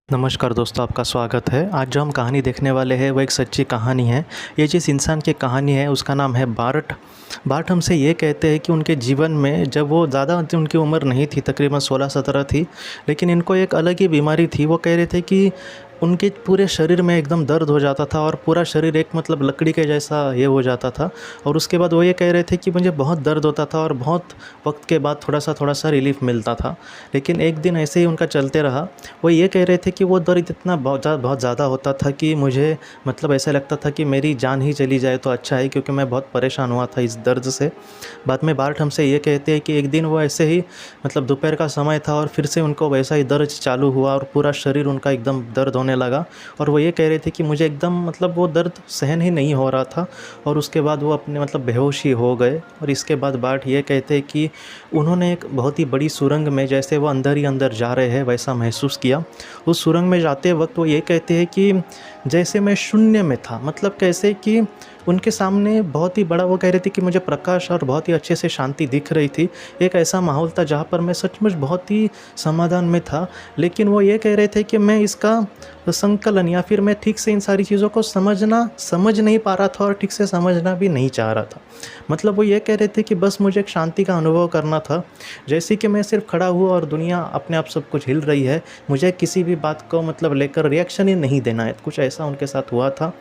नमस्कार दोस्तों, आपका स्वागत है। आज जो हम कहानी देखने वाले हैं वो एक सच्ची कहानी है। ये जिस इंसान की कहानी है उसका नाम है बार्ट। बार्ट हमसे ये कहते हैं कि उनके जीवन में जब वो ज़्यादा उनकी उम्र नहीं थी, तकरीबन 16-17 थी, लेकिन इनको एक अलग ही बीमारी थी। वो कह रहे थे कि उनके पूरे शरीर में एकदम दर्द हो जाता था और पूरा शरीर एक मतलब लकड़ी के जैसा ये हो जाता था। और उसके बाद वो ये कह रहे थे कि मुझे बहुत दर्द होता था और बहुत वक्त के बाद थोड़ा सा रिलीफ मिलता था। लेकिन एक दिन ऐसे ही उनका चलते रहा। वो ये कह रहे थे कि वो दर्द इतना बहुत ज़्यादा होता था कि मुझे मतलब ऐसा लगता था कि मेरी जान ही चली जाए तो अच्छा है, क्योंकि मैं बहुत परेशान हुआ था इस दर्द से। बाद में बार्ट हमसे ये कहते हैं कि एक दिन वो ऐसे ही मतलब दोपहर का समय था और फिर से उनको वैसा ही दर्द चालू हुआ और पूरा शरीर उनका एकदम दर्द होने लगा। और वो ये कह रहे थे कि मुझे एकदम मतलब वो दर्द सहन ही नहीं हो रहा था और उसके बाद वो अपने मतलब बेहोश ही हो गए। और इसके बाद बार्ट ये कहते हैं कि उन्होंने एक बहुत ही बड़ी सुरंग में जैसे वो अंदर ही अंदर जा रहे हैं वैसा महसूस किया। उस सुरंग में जाते वक्त वो ये कहते हैं कि जैसे मैं शून्य में था। मतलब कैसे कि उनके सामने बहुत ही बड़ा, वो कह रहे थे कि मुझे प्रकाश और बहुत ही अच्छे से शांति दिख रही थी। एक ऐसा माहौल था जहाँ पर मैं सचमुच बहुत ही समाधान में था। लेकिन वो ये कह रहे थे कि मैं इसका संकलन या फिर मैं ठीक से इन सारी चीज़ों को समझ नहीं पा रहा था और ठीक से समझना भी नहीं चाह रहा था। मतलब वो ये कह रहे थे कि बस मुझे एक शांति का अनुभव करना था, जैसे कि मैं सिर्फ खड़ा हुआ और दुनिया अपने आप सब कुछ हिल रही है, मुझे किसी भी बात को मतलब लेकर रिएक्शन ही नहीं देना है। कुछ ऐसा उनके साथ हुआ था।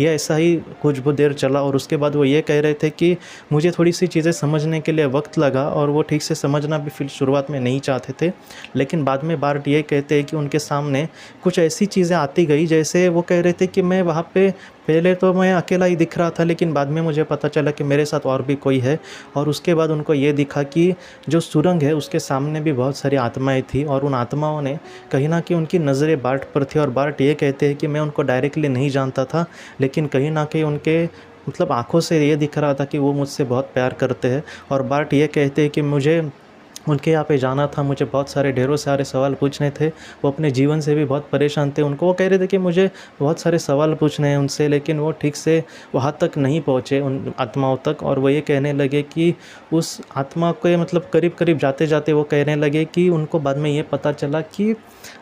यह ऐसा ही कुछ बहुत देर चला और उसके बाद वो ये कह रहे थे कि मुझे थोड़ी सी चीज़ें समझने के लिए वक्त लगा और वो ठीक से समझना भी फिर शुरुआत में नहीं चाहते थे। लेकिन बाद में बार्ट ये कहते हैं कि उनके सामने कुछ ऐसी चीज़ें आती गई, जैसे वो कह रहे थे कि मैं वहाँ पे पहले तो मैं अकेला ही दिख रहा था, लेकिन बाद में मुझे पता चला कि मेरे साथ और भी कोई है। और उसके बाद उनको ये दिखा कि जो सुरंग है उसके सामने भी बहुत सारी आत्माएं थी और उन आत्माओं ने कहीं ना कहीं उनकी नज़रें बार्ट पर थी। और बार्ट ये कहते हैं कि मैं उनको डायरेक्टली नहीं जानता था, लेकिन कहीं ना कहीं उनके मतलब आँखों से ये दिख रहा था कि वो मुझसे बहुत प्यार करते हैं। और बार्ट ये कहते हैं कि मुझे उनके यहाँ पे जाना था, मुझे बहुत सारे ढेरों सारे सवाल पूछने थे। वो अपने जीवन से भी बहुत परेशान थे। उनको वो कह रहे थे कि मुझे बहुत सारे सवाल पूछने हैं उनसे, लेकिन वो ठीक से वहाँ तक नहीं पहुँचे उन आत्माओं तक। और वो ये कहने लगे कि उस आत्मा के मतलब करीब करीब जाते जाते वो कहने लगे कि उनको बाद में ये पता चला कि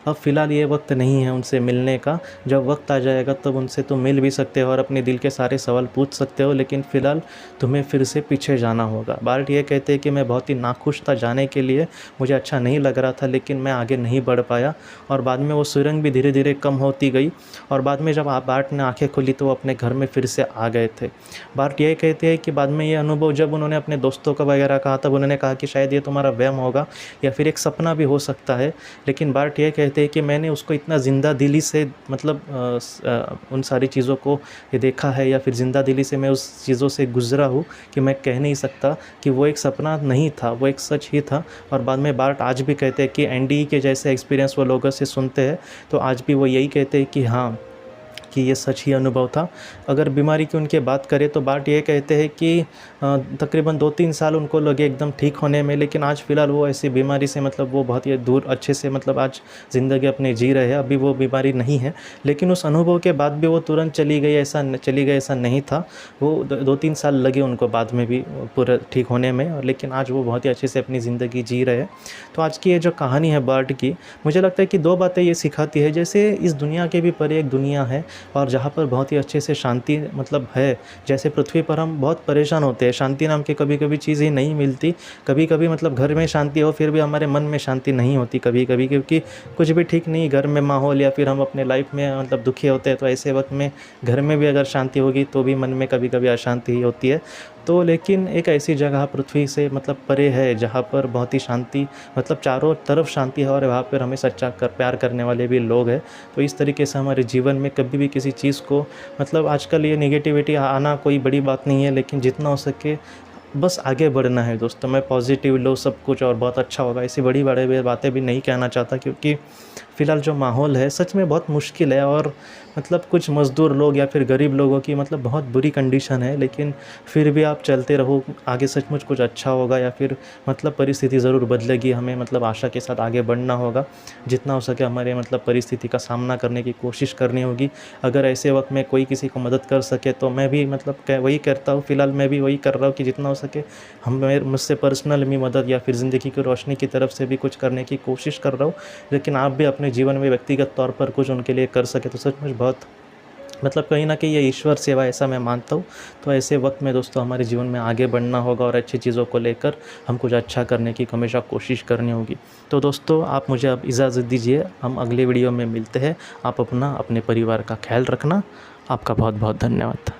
अब फ़िलहाल ये वक्त नहीं है उनसे मिलने का। जब वक्त आ जाएगा तब उनसे तुम मिल भी सकते हो और अपने दिल के सारे सवाल पूछ सकते हो, लेकिन फ़िलहाल तुम्हें फिर से पीछे जाना होगा। बार्ट ये कहते हैं कि मैं बहुत ही नाखुश था जाने के लिए, मुझे अच्छा नहीं लग रहा था, लेकिन मैं आगे नहीं बढ़ पाया। और बाद में वो सुरंग भी धीरे धीरे कम होती गई और बाद में जब बार्ट ने आंखें खोली तो वो अपने घर में फिर से आ गए थे। बार्ट ये कहते हैं कि बाद में ये अनुभव जब उन्होंने अपने दोस्तों का वगैरह कहा, तब उन्होंने कहा कि शायद ये तुम्हारा वहम होगा या फिर एक सपना भी हो सकता है। लेकिन बार्ट ये कहते हैं कि मैंने उसको इतना ज़िंदा दिली से मतलब उन सारी चीज़ों को ये देखा है या फिर ज़िंदा दिली से मैं उस चीज़ों से गुज़रा हूँ कि मैं कह नहीं सकता कि वो एक सपना नहीं था, वो एक सच ही था। और बाद में बार्ट आज भी कहते हैं कि एनडी के जैसे एक्सपीरियंस वो लोगों से सुनते हैं तो आज भी वो यही कहते हैं कि हाँ, कि ये सच ही अनुभव था। अगर बीमारी की उनकी बात करें तो बार्ट ये कहते हैं कि तकरीबन 2-3 साल उनको लगे एकदम ठीक होने में, लेकिन आज फ़िलहाल वो ऐसी बीमारी से मतलब वो बहुत ही दूर अच्छे से मतलब आज ज़िंदगी अपनी जी रहे हैं। अभी वो बीमारी नहीं है, लेकिन उस अनुभव के बाद भी वो तुरंत चली गई ऐसा नहीं था। वो 2-3 साल लगे उनको बाद में भी पूरा ठीक होने में, और लेकिन आज वो बहुत ही अच्छे से अपनी ज़िंदगी जी रहे हैं। तो आज की ये जो कहानी है बार्ट की, मुझे लगता है कि 2 बातें ये सिखाती है। जैसे इस दुनिया के भी परे एक दुनिया है और जहाँ पर बहुत ही अच्छे से शांति मतलब है। जैसे पृथ्वी पर हम बहुत परेशान होते हैं, शांति नाम की कभी कभी चीज़ ही नहीं मिलती। कभी कभी मतलब घर में शांति हो फिर भी हमारे मन में शांति नहीं होती कभी कभी, क्योंकि कुछ भी ठीक नहीं घर में माहौल, या फिर हम अपने लाइफ में मतलब दुखी होते हैं। तो ऐसे वक्त में घर में भी अगर शांति होगी तो भी मन में कभी कभी अशांति ही होती है। तो लेकिन एक ऐसी जगह पृथ्वी से मतलब परे है जहाँ पर बहुत ही शांति मतलब चारों तरफ शांति है और वहाँ पर हमें सच्चा प्यार करने वाले भी लोग हैं। तो इस तरीके से हमारे जीवन में कभी भी किसी चीज़ को मतलब आजकल ये नेगेटिविटी आना कोई बड़ी बात नहीं है, लेकिन जितना हो सके बस आगे बढ़ना है दोस्तों। मैं पॉजिटिव लो सब कुछ और बहुत अच्छा होगा, ऐसी बड़ी बड़ी बातें भी नहीं कहना चाहता, क्योंकि फ़िलहाल जो माहौल है सच में बहुत मुश्किल है। और मतलब कुछ मज़दूर लोग या फिर गरीब लोगों की मतलब बहुत बुरी कंडीशन है, लेकिन फिर भी आप चलते रहो, आगे सचमुच कुछ अच्छा होगा या फिर मतलब परिस्थिति ज़रूर बदलेगी। हमें मतलब आशा के साथ आगे बढ़ना होगा, जितना हो सके हमारे मतलब परिस्थिति का सामना करने की कोशिश करनी होगी। अगर ऐसे वक्त में कोई किसी को मदद कर सके तो मैं भी मतलब वही करता हूँ। फ़िलहाल मैं भी वही कर रहा हूँ कि जितना हो सके मुझसे पर्सनल भी मदद या फिर ज़िंदगी की रोशनी की तरफ से भी कुछ करने की कोशिश कर रहा हूँ, लेकिन आप भी अपने जीवन में व्यक्तिगत तौर पर कुछ उनके लिए कर सके तो सचमुच बहुत मतलब कहीं न कहीं ये ईश्वर सेवा ऐसा मैं मानता हूँ। तो ऐसे वक्त में दोस्तों हमारे जीवन में आगे बढ़ना होगा और अच्छी चीज़ों को लेकर हम कुछ अच्छा करने की हमेशा कोशिश करनी होगी। तो दोस्तों आप मुझे अब इजाज़त दीजिए, हम अगले वीडियो में मिलते हैं। आप अपने परिवार का ख्याल रखना। आपका बहुत बहुत धन्यवाद।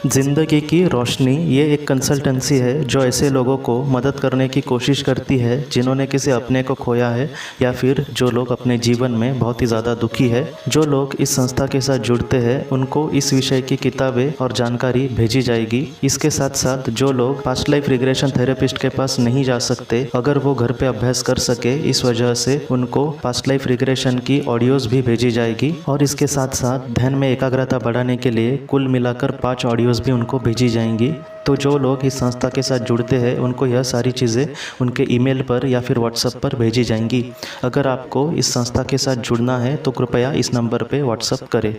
ज़िंदगी की रोशनी ये एक कंसल्टेंसी है जो ऐसे लोगों को मदद करने की कोशिश करती है जिन्होंने किसी अपने को खोया है या फिर जो लोग अपने जीवन में बहुत ही ज़्यादा दुखी है। जो लोग इस संस्था के साथ जुड़ते हैं उनको इस विषय की किताबें और जानकारी भेजी जाएगी। इसके साथ साथ जो लोग पास्ट लाइफ रिग्रेशन थेरेपिस्ट के पास नहीं जा सकते, अगर वो घर पे अभ्यास कर सके, इस वजह से उनको पास्ट लाइफ रिग्रेशन की ऑडियोज़ भी भेजी जाएगी। और इसके साथ साथ ध्यान में एकाग्रता बढ़ाने के लिए कुल मिलाकर 5 ऑडियोज़ भी उनको भेजी जाएंगी। तो जो लोग इस संस्था के साथ जुड़ते हैं उनको यह सारी चीज़ें उनके ईमेल पर या फिर व्हाट्सएप पर भेजी जाएंगी। अगर आपको इस संस्था के साथ जुड़ना है तो कृपया इस नंबर पे व्हाट्सएप करें।